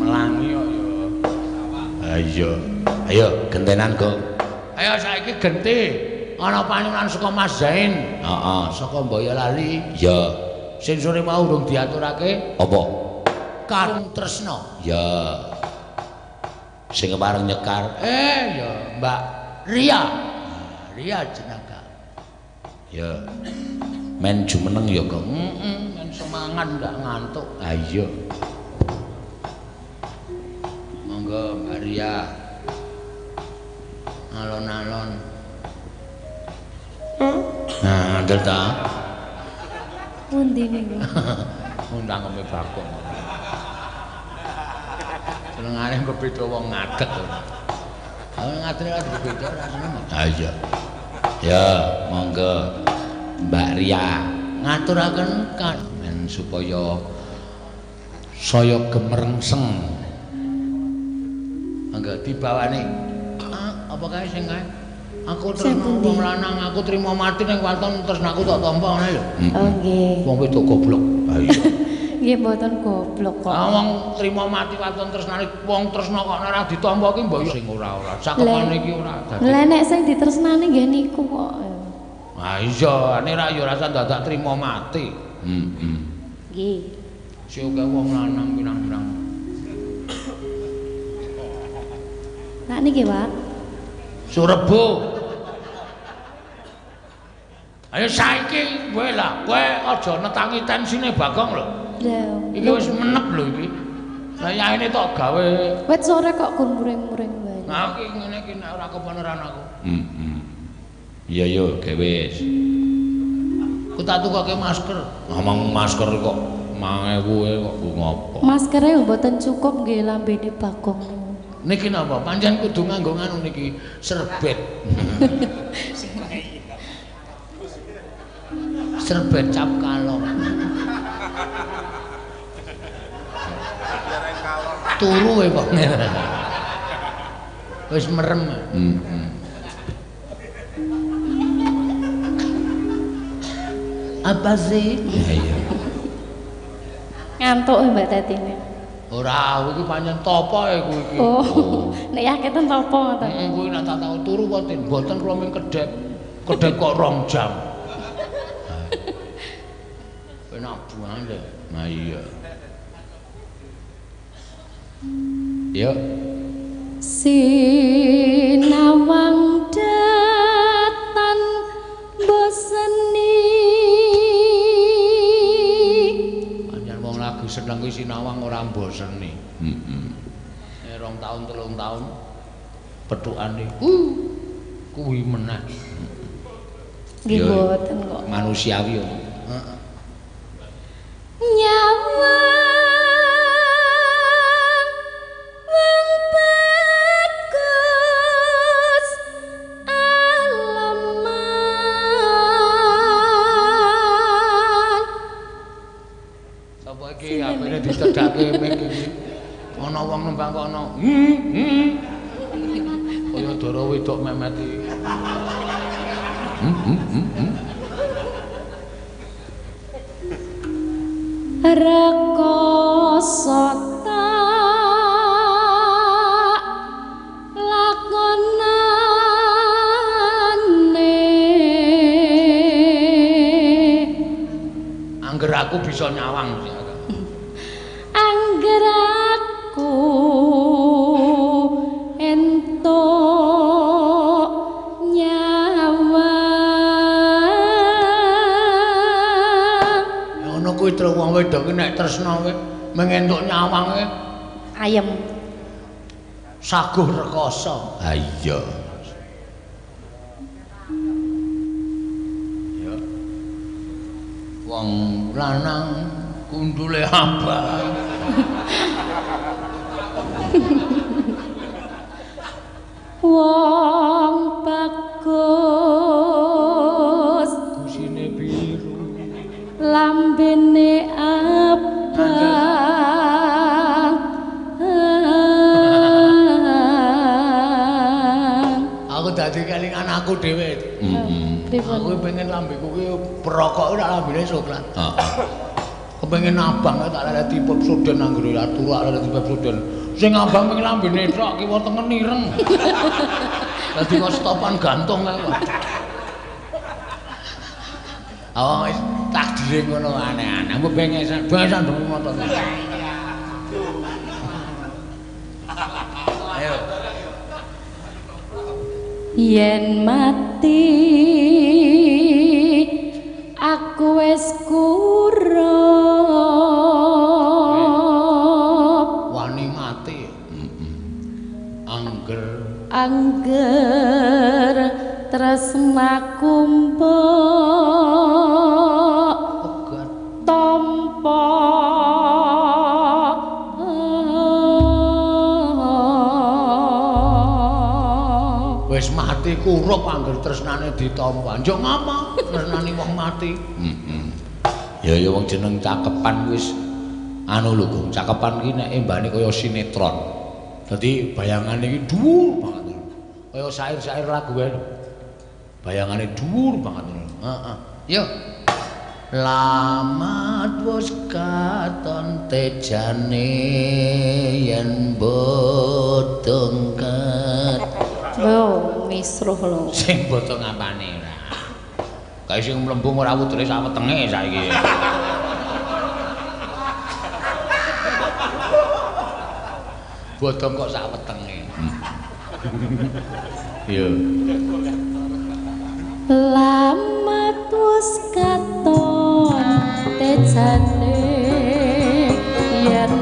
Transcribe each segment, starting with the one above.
Melangi kok ya. Ayo. Ayo gentenan, Kok. Ayo saiki genti. Ana panyunan saka Mas Zain. Heeh, saka Boyolali. Ya. Sing sore mau urung diaturake. Apa? Karung Tresna. Ya. Sing kemarin nyekar. Ya, Mbak Ria. Ria jenaka. Ya. Men jumeneng ya, Kok. Men semangat ndak ngantuk. Ayo. Monggo Mbak Ria. Alon-alon. Nah, ngandel ta? Pundi niku? Undang ame bakong. Senengane kok beda wong ngadeg. Ngadeg ora beda rasane. Ha iya. Ya, monggo Mbak Ria ngaturaken kan men supaya saya gemerengseng. Monggo dibawani. Apa kae sing kae? Aku terima wong lanang, aku terima mati ning waton tresnaku tak tampa ngene lho. Oh nggih. Wong wedok goblok. Ha iya. Nggih mboten goblok kok. Wong trima mati waton tresnane wong tresna kok ora ditampa ki mbok sing ora-ora. Cakepane iki ora dadi. Lah nek sing ditresnani nggih niku kok. Ha iya, nek ra ya rasa dadak trima mati. Nggih. Sing wong lanang pirang-pirang. Nah niki, Pak. Surebo. Ayo saiki kowe lah, kowe aja netangi tensine Bagong lho. Lha. Iki wis menep lho iki. Lah yaene tok gawe. Wit sore kok kun muring-muring wae. Nah iki ngene iki nek ora kebeneran aku. Iya yo gawe wis. Ku tak tukoke masker. Ngomong masker kok 5.000 kok ngopo? Maskere mboten cukup nggih lambene Bagong. Niki napa? Panjenengan kudu nganggo nganu niki serbet. Serbet cap kalong. Turu wae kok. Wis merem. Apa sih? Iya. Ngantuk Mbak Tatine. Ora, iki pancen topo e kuwi iki. Oh. Nek yaketen topo ngoten. Kuwi nek tak tau turu mboten kula ming kedhek. Kedhek kok 2 jam. Enak banget. Nah iya. Yuk. Sinawang datan boseni. Panjenengan wong lagi seneng kuwi sinawang ora mboseni. Nek 2 tahun 3 tahun petukane kuwi meneh. Nggih mboten kok. Manusiawi yo. Heeh. Nyawa wong bagus alaman. Sapa iki apene dicedhake ming iki. Ana wong nembang kok ana. Kaya dara wedok memet iki. Rekoso tak lakonane. Angger aku bisa nyawang. Angger aku entuk nyawang. Ngono kuwi terus wong wedok ki nek tresna kowe mengentuk nyawang kowe Ayem. saguh rekoso. Ha iya. Ya. Wong lanang kundule abang. Wong bagus Kusine biru. lambene abang. Aku dadi kelingan aku dhewe. Pripun? Aku pengen lambeku ki perokok ora lambene coklat. Heeh. Kepengen abang tak lele tipe soden anggere aturak lele tipe soden. Sing abang pengen lambene tok kiwa tengen ireng. Dadi kok stopan gantung aku. Oh, wis takdire ngono aneh-aneh. Mbok bengesan demi motor. Ayo. Yen mati aku wis kurup. Wani mati. Angger tresnaku mbok tampa wis mati kurup angger tresnane ditampa. Njok ngapa tresnane wong mati? Ya wong jeneng cakepan wis anu lho, Gong. Cakepan ki nek embane kaya sinetron. Dadi bayangane iki dhuwur banget. Kaya sair-sair lagu wae. Bayangane dhuwur banget. Heeh. Yo. Lamat wis katon tejane yen bodongket. Oh, misruh lho. Sing bodong apane ora. Kae sing mlembung ora wudune sak wetenge saiki. Bodong kok sak wetenge. Yo. Lamat wis katon tejane yen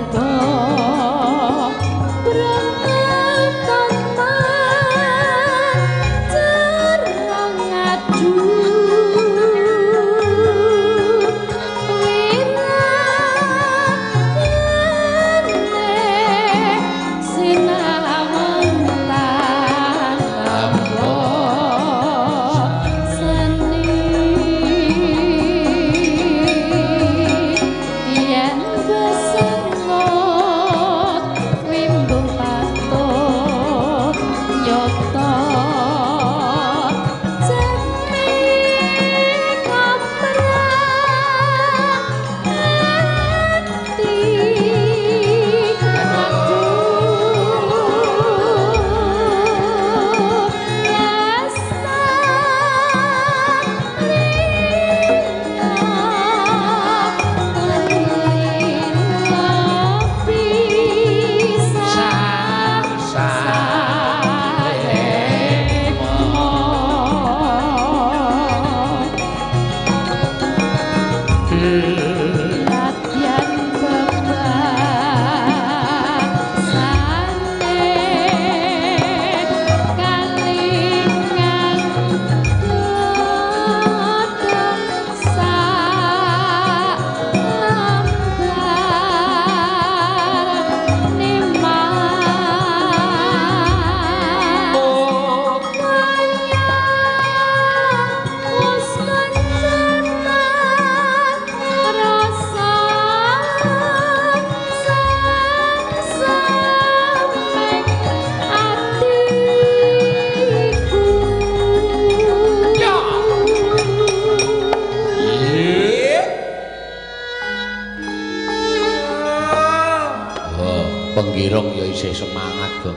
Penggirong ya isih semangat, Gong.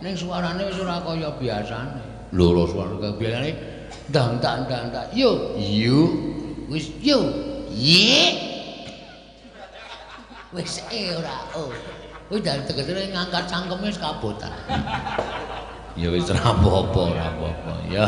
Ning suarane wis ora kaya biasane. Lho, suara kaya biasane ndang tak. Yo, wis yo. Ye. Wis ora. Oh. Wis dari tegese ngangkat cangkeme wis kabotan. Ya wis ora apa-apa. Ya.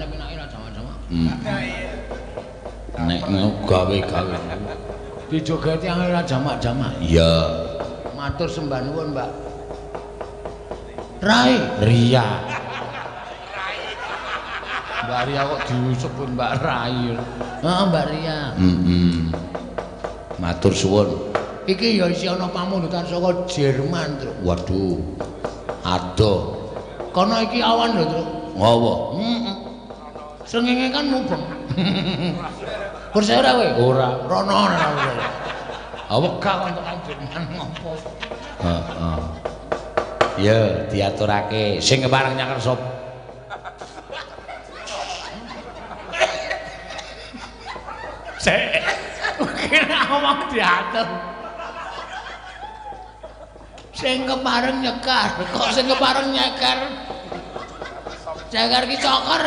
nek penake ra jamak-jamak. Nek gawe-gawe. Dijogeti angel ra jamak-jamak. Iya. Matur sembah nuwun, Mbak. Rai, Ria. Mbak Ria kok disebut Mbak Rai. Heeh, Mbak Ria. Matur suwun. Iki ya isi ana pamundutan saka Jerman, Truk. Waduh. Adoh. Kono iki awan lho, Truk. Ngawa. Heeh. Srengenge kan mubeng. Percaya ora kowe? Ora. Rono ora. Wegah kok tekan Jerman ngopo? Heeh. Ya, diaturake sing kepareng nyaker sop. Sik. Kira ngomong diatur. Sing kepareng nyekar, kok sing kepareng nyekar? Nyekar ki cokor.